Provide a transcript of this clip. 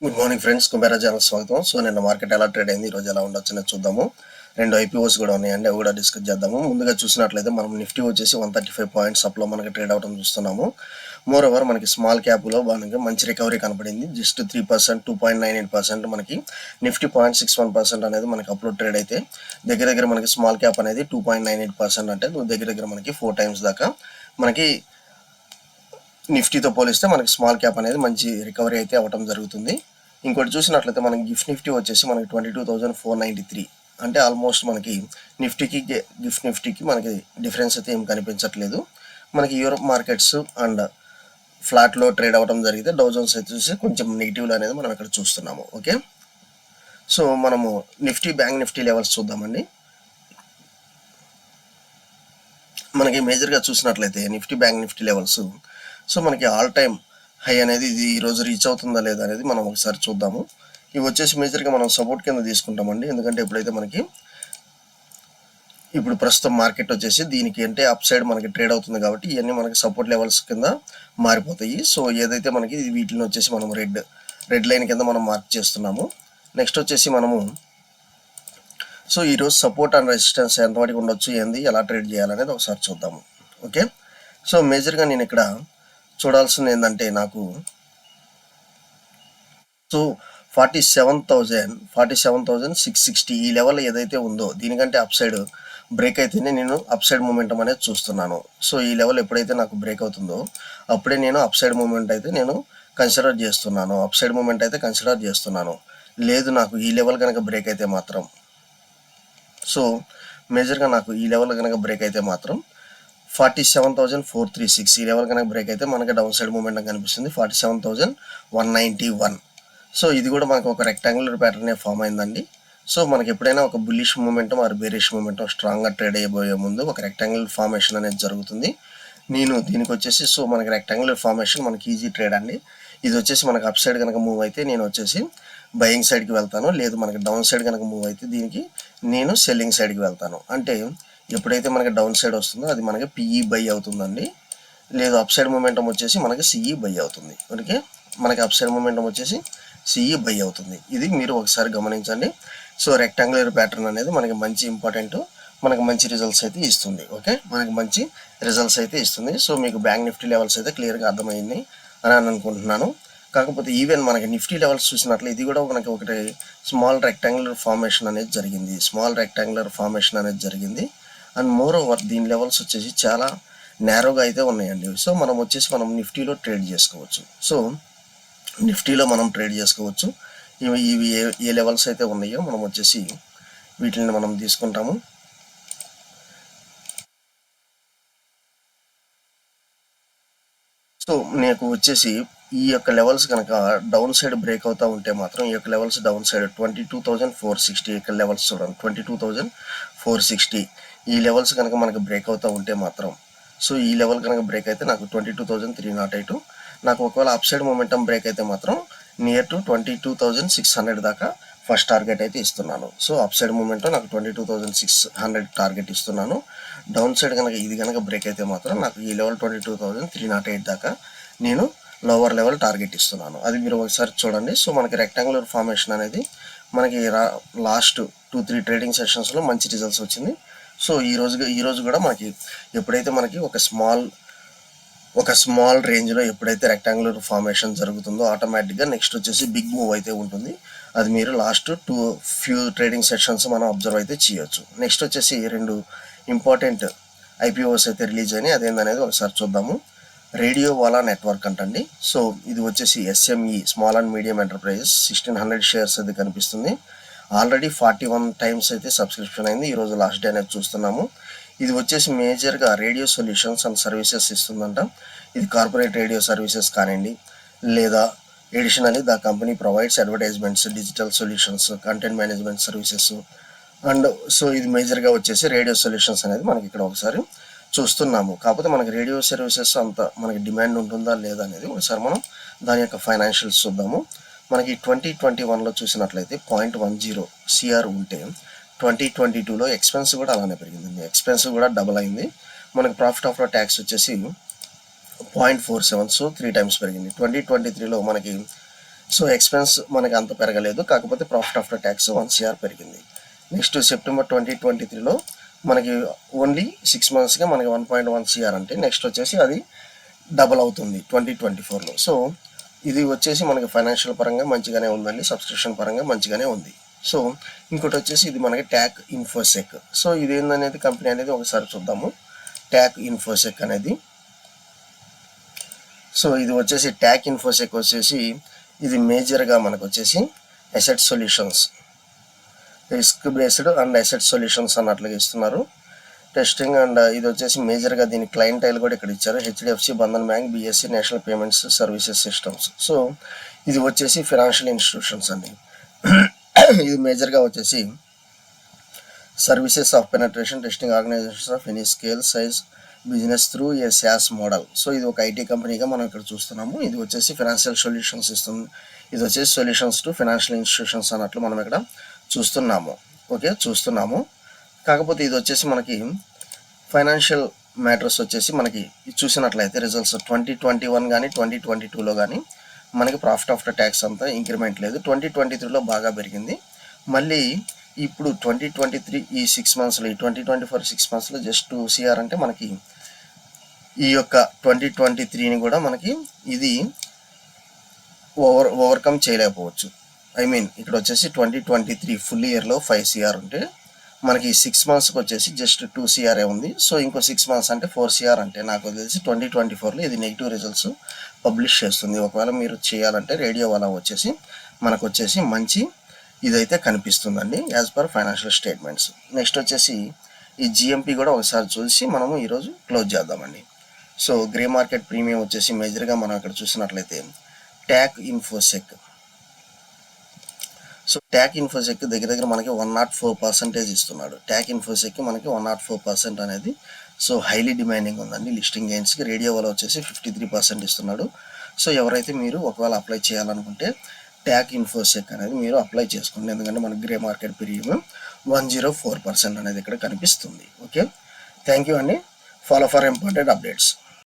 Good morning friends, Kubera channel స్వాగతం. So నిన్న market ఎలా ట్రేడ్ అయింది, ఈరోజు ఎలా ఉండొచ్చు చూద్దాము. రెండు ఐపీఓస్ కూడా ఉన్నాయండి, అవి కూడా డిస్కస్ చేద్దాము. ముందుగా చూసినట్లయితే మనం నిఫ్టీ వచ్చేసి 135 పాయింట్స్ అప్లో మనకి ట్రేడ్ అవడం చూస్తున్నాము. మోర్ ఓవర్ మనకి స్మాల్ క్యాప్లో మనకి మంచి రికవరీ కనపడింది. జస్ట్ 3%, 2.98% మనకి నిఫ్టీ 0.61% అనేది మనకి అప్లో ట్రేడ్ అయితే దగ్గర మనకి స్మాల్ క్యాప్ అనేది 2.98% అంటే దగ్గర మనకి 4 times దాకా మనకి నిఫ్టీతో పోలిస్తే మనకి స్మాల్ క్యాప్ అనేది మంచి రికవరీ అయితే అవ్వడం జరుగుతుంది. ఇంకోటి చూసినట్లయితే మనకి నిఫ్టీ వచ్చేసి మనకి 22,493 అంటే ఆల్మోస్ట్ మనకి నిఫ్టీకి మనకి డిఫరెన్స్ అయితే ఏం కనిపించట్లేదు. మనకి యూరోప్ మార్కెట్స్ అండ్ ఫ్లాట్లో ట్రేడ్ అవ్వడం జరిగితే డౌ జోన్స్ అయితే చూసి కొంచెం నెగిటివ్లో అనేది మనం ఇక్కడ చూస్తున్నాము. ఓకే, సో మనము బ్యాంక్ నిఫ్టీ లెవెల్స్ చూద్దామండి. మనకి మేజర్గా చూసినట్లయితే బ్యాంక్ నిఫ్టీ లెవెల్స్ సో మనకి ఆల్ టైమ్ హై అనేది ఇది ఈరోజు రీచ్ అవుతుందా లేదా అనేది మనం ఒకసారి చూద్దాము. ఇవి వచ్చేసి మేజర్గా మనం సపోర్ట్ కింద తీసుకుంటామండి. ఎందుకంటే ఎప్పుడైతే మనకి ఇప్పుడు ప్రస్తుతం మార్కెట్ వచ్చేసి దీనికి అంటే అప్ సైడ్ మనకి ట్రేడ్ అవుతుంది కాబట్టి ఇవన్నీ మనకి సపోర్ట్ లెవెల్స్ కింద మారిపోతాయి. సో ఏదైతే మనకి వీటిని వచ్చేసి మనం రెడ్ లైన్ కింద మనం మార్క్ చేస్తున్నాము. నెక్స్ట్ వచ్చేసి మనము సో ఈరోజు సపోర్ట్ అండ్ రెసిస్టెన్స్ ఎంతవరకు ఉండొచ్చు, ఏంది, ఎలా ట్రేడ్ చేయాలనేది ఒకసారి చూద్దాము. ఓకే, సో మేజర్గా నేను ఇక్కడ చూడాల్సింది ఏంటంటే నాకు సో 47,660 ఈ లెవెల్ ఏదైతే ఉందో దీనికంటే అప్ సైడ్ బ్రేక్ అయితేనే నేను అప్ సైడ్ మూమెంటం అనేది చూస్తున్నాను. సో ఈ లెవెల్ ఎప్పుడైతే నాకు బ్రేక్ అవుతుందో అప్పుడే నేను అప్ సైడ్ మూమెంట్ అయితే నేను కన్సిడర్ చేస్తున్నాను. లేదు నాకు ఈ లెవెల్ కనుక బ్రేక్ అయితే మాత్రం సో మేజర్గా నాకు ఈ లెవెల్ కనుక బ్రేక్ అయితే మాత్రం 47,436 ఈ లెవెల్ కనుక బ్రేక్ అయితే మనకి డౌన్ సైడ్ మూమెంట్ కనిపిస్తుంది 47,191. సో ఇది కూడా మనకు ఒక రెక్టాంగులర్ ప్యాటర్నే ఫామ్ అయిందండి. సో మనకి ఎప్పుడైనా ఒక bullish momentum or bearish momentum స్ట్రాంగ్గా ట్రేడ్ అయిపోయే ముందు ఒక రెక్టాంగులర్ ఫార్మేషన్ అనేది జరుగుతుంది. నేను దీనికి వచ్చేసి సో మనకి రెక్టాంగులర్ ఫార్మేషన్ మనకి ఈజీ ట్రేడ్ అండి. ఇది వచ్చేసి మనకి అప్ సైడ్ కనుక మూవ్ అయితే నేను వచ్చేసి బయింగ్ సైడ్కి వెళ్తాను, లేదు మనకి డౌన్ సైడ్ కనుక మూవ్ అయితే దీనికి నేను సెల్లింగ్ సైడ్కి వెళ్తాను. అంటే ఎప్పుడైతే మనకి డౌన్ సైడ్ వస్తుందో అది మనకి పిఈ బై అవుతుందండి, లేదు అప్ సైడ్ మూమెంటం వచ్చేసి మనకి సిఈ బై అవుతుంది. ఓకే, మనకి అప్ సైడ్ మూమెంటం వచ్చేసి సిఈ బై అవుతుంది. ఇది మీరు ఒకసారి గమనించండి. సో రెక్టాంగులర్ ప్యాటర్న్ అనేది మనకి మంచి ఇంపార్టెంట్, మనకి మంచి రిజల్ట్స్ అయితే ఇస్తుంది. ఓకే, మనకి మంచి రిజల్ట్స్ అయితే ఇస్తుంది. సో మీకు బ్యాంక్ నిఫ్టీ లెవెల్స్ అయితే క్లియర్గా అర్థమైంది అని అనుకుంటున్నాను. కాకపోతే ఈవెన్ మనకి నిఫ్టీ లెవెల్స్ చూసినట్లు ఇది కూడా మనకి ఒకటి స్మాల్ రెక్టాంగులర్ ఫార్మేషన్ అనేది జరిగింది. అండ్ మోర్ ఓవర్ దీని లెవెల్స్ వచ్చేసి చాలా నేరోగా అయితే ఉన్నాయండి. సో మనం నిఫ్టీలో ట్రేడ్ చేసుకోవచ్చు. ఇవి ఏ లెవెల్స్ అయితే ఉన్నాయో మనం వచ్చేసి వీటిని మనం తీసుకుంటాము. సో నాకు వచ్చేసి ఈ యొక్క లెవెల్స్ కనుక డౌన్ సైడ్ బ్రేక్ అవుతూ ఉంటే మాత్రం ఈ యొక్క లెవెల్స్ డౌన్ సైడ్ 22,460 ఇక్కడ లెవెల్స్ చూడండి 22,460 ఈ లెవెల్స్ కనుక మనకు బ్రేక్ అవుతూ ఉంటే మాత్రం సో ఈ లెవెల్ కనుక బ్రేక్ అయితే నాకు 22,308, నాకు ఒకవేళ అప్ సైడ్ మూమెంటం బ్రేక్ అయితే మాత్రం నియర్ టు 22,600 దాకా ఫస్ట్ టార్గెట్ అయితే ఇస్తున్నాను. సో అప్ సైడ్ మూమెంటం నాకు 22,600 టార్గెట్ ఇస్తున్నాను. డౌన్ సైడ్ కనుక ఇది కనుక బ్రేక్ అయితే మాత్రం నాకు ఈ లెవెల్ 22,308 దాకా నేను లోవర్ లెవెల్ టార్గెట్ ఇస్తున్నాను. అది మీరు ఒకసారి చూడండి. సో మనకి రెక్టాంగులర్ ఫార్మేషన్ అనేది మనకి లాస్ట్ 2-3 ట్రేడింగ్ సెషన్స్లో మంచి రిజల్ట్స్ వచ్చింది. సో ఈ రోజు కూడా మనకి ఎప్పుడైతే మనకి ఒక స్మాల్ రేంజ్లో ఎప్పుడైతే రెక్టాంగులర్ ఫార్మేషన్ జరుగుతుందో ఆటోమేటిక్గా నెక్స్ట్ వచ్చేసి బిగ్ మూవ్ అయితే ఉంటుంది. అది మీరు లాస్ట్ ఫ్యూ ట్రేడింగ్ సెషన్స్ మనం అబ్జర్వ్ అయితే చేయొచ్చు. నెక్స్ట్ వచ్చేసి 2 ఇంపార్టెంట్ ఐపీఓస్ అయితే రిలీజ్ అయినాయి. అదేందనేది ఒకసారి చూద్దాము. రేడియో వాలా నెట్వర్క్ అంటండి. సో ఇది వచ్చేసి SME small and medium enterprises 1,600 shares అయితే కనిపిస్తుంది. ఆల్రెడీ 41 times అయితే సబ్స్క్రిప్షన్ అయింది. ఈరోజు లాస్ట్ డే అనేది చూస్తున్నాము. ఇది వచ్చేసి మేజర్గా రేడియో సొల్యూషన్స్ అండ్ సర్వీసెస్ ఇస్తుందంట. ఇది కార్పొరేట్ రేడియో సర్వీసెస్ కానివ్వండి, లేదా additionally the company provides advertisements, digital solutions, content management services and so ఇది మేజర్గా వచ్చేసి రేడియో సొల్యూషన్స్ అనేది మనకి ఇక్కడ ఒకసారి చూస్తున్నాము. కాకపోతే మనకి రేడియో సర్వీసెస్ అంత మనకి డిమాండ్ ఉంటుందా లేదా అనేది ఒకసారి మనం దాని యొక్క ఫైనాన్షియల్స్ చూద్దాము. మనకి 2021లో చూసినట్లయితే 0.10 CR ఉంటే 2022లో ఎక్స్పెన్స్ కూడా అలానే పెరిగింది. ఎక్స్పెన్స్ కూడా డబుల్ అయింది. మనకి ప్రాఫిట్ ఆఫ్టర్ ట్యాక్స్ వచ్చేసి 0.47, సో 3 times పెరిగింది. 2023లో మనకి సో ఎక్స్పెన్స్ మనకి అంత పెరగలేదు, కాకపోతే ప్రాఫిట్ ఆఫ్టర్ ట్యాక్స్ 1 CR పెరిగింది. నెక్స్ట్ సెప్టెంబర్ 2023లో మనకి ఓన్లీ 6 monthsగా మనకి 1.1 CR అంటే నెక్స్ట్ వచ్చేసి అది డబల్ అవుతుంది 2024లో. సో ఇది వచ్చేసి మనకి ఫైనాన్షియల్ పరంగా మంచిగానే ఉందండి, సబ్స్క్రిప్షన్ పరంగా మంచిగానే ఉంది. సో ఇంకోటి వచ్చేసి ఇది మనకి ట్యాక్ ఇన్ఫోసెక్. సో ఇది ఏందనేది కంపెనీ అనేది ఒకసారి చూద్దాము. ట్యాక్ ఇన్ఫోసెక్ అనేది, సో ఇది వచ్చేసి ట్యాక్ ఇన్ఫోసెక్ వచ్చేసి ఇది మేజర్గా మనకు వచ్చేసి asset solutions, risk based and asset solutions అన్నట్లుగా ఇస్తున్నారు టెస్టింగ్. అండ్ ఇది వచ్చేసి మేజర్గా దీని క్లయింటైల్ కూడా ఇక్కడ ఇచ్చారు, HDFC, Bandhan bank, BSE, national payments services systems. So ఇది వచ్చేసి ఫైనాన్షియల్ ఇన్స్టిట్యూషన్స్ అండి. ఇది మేజర్గా వచ్చేసి services of penetration testing organization of any scale size business through a SaaS model. So ఇది ఒక IT కంపెనీగా మనం ఇక్కడ చూస్తున్నాము. ఇది వచ్చేసి ఫైనాన్షియల్ సొల్యూషన్స్ ఇస్తుంది. ఇది వచ్చేసి సొల్యూషన్స్ టు ఫైనాన్షియల్ ఇన్స్టిట్యూషన్స్ అన్నట్లు మనం ఇక్కడ చూస్తున్నాము. ఓకే, చూస్తున్నాము. కాకపోతే ఇది వచ్చేసి మనకి ఫైనాన్షియల్ మ్యాటర్స్ వచ్చేసి మనకి చూసినట్లయితే రిజల్ట్స్ 2021 కానీ 2022లో కానీ మనకి ప్రాఫిట్ ఆఫ్టర్ ట్యాక్స్ అంతా ఇంక్రిమెంట్ లేదు. 2023లో బాగా పెరిగింది. మళ్ళీ ఇప్పుడు 2023 ఈ 6 monthsలో, ఈ 2024 6 monthsలో జస్ట్ 2 CR అంటే మనకి ఈ యొక్క 2023ని కూడా మనకి ఇది ఓవర్కమ్ చేయలేకపోవచ్చు. ఇక్కడ వచ్చేసి 2023 ఫుల్ ఇయర్లో 5 CR ఉంటే మనకి 6 monthsకి వచ్చేసి జస్ట్ 2 CR ఉంది. సో ఇంకో 6 months అంటే 4 CR అంటే నాకు తెలిసి 2024లో ఇది నెగిటివ్ రిజల్ట్స్ పబ్లిష్ చేస్తుంది. ఒకవేళ మీరు చేయాలంటే రేడియో వల్ల వచ్చేసి మనకు వచ్చేసి మంచి ఇదైతే కనిపిస్తుందండి as per financial statements. Next వచ్చేసి ఈ GMP కూడా ఒకసారి చూసి మనము ఈరోజు క్లోజ్ చేద్దామండి. సో గ్రే మార్కెట్ ప్రీమియం వచ్చేసి మేజర్గా మనం ఇక్కడ చూసినట్లయితే ట్యాక్ ఇన్ఫోసెక్. సో ట్యాక్ ఇన్ఫోసెక్ దగ్గర మనకి 104% ఇస్తున్నాడు. ట్యాక్ ఇన్ఫోసెక్కి మనకి 104% అనేది సో హైలీ డిమాండింగ్ ఉందండి లిస్టింగ్ గెయిన్స్కి. రేడియో వల్ల వచ్చేసి 53% ఇస్తున్నాడు. సో ఎవరైతే మీరు ఒకవేళ అప్లై చేయాలనుకుంటే ట్యాక్ ఇన్ఫోసెక్ అనేది మీరు అప్లై చేసుకోండి, ఎందుకంటే మనకి గ్రే మార్కెట్ ప్రీమియం 104% అనేది ఇక్కడ కనిపిస్తుంది. ఓకే, థ్యాంక్ యూ అండి. Follow for important updates.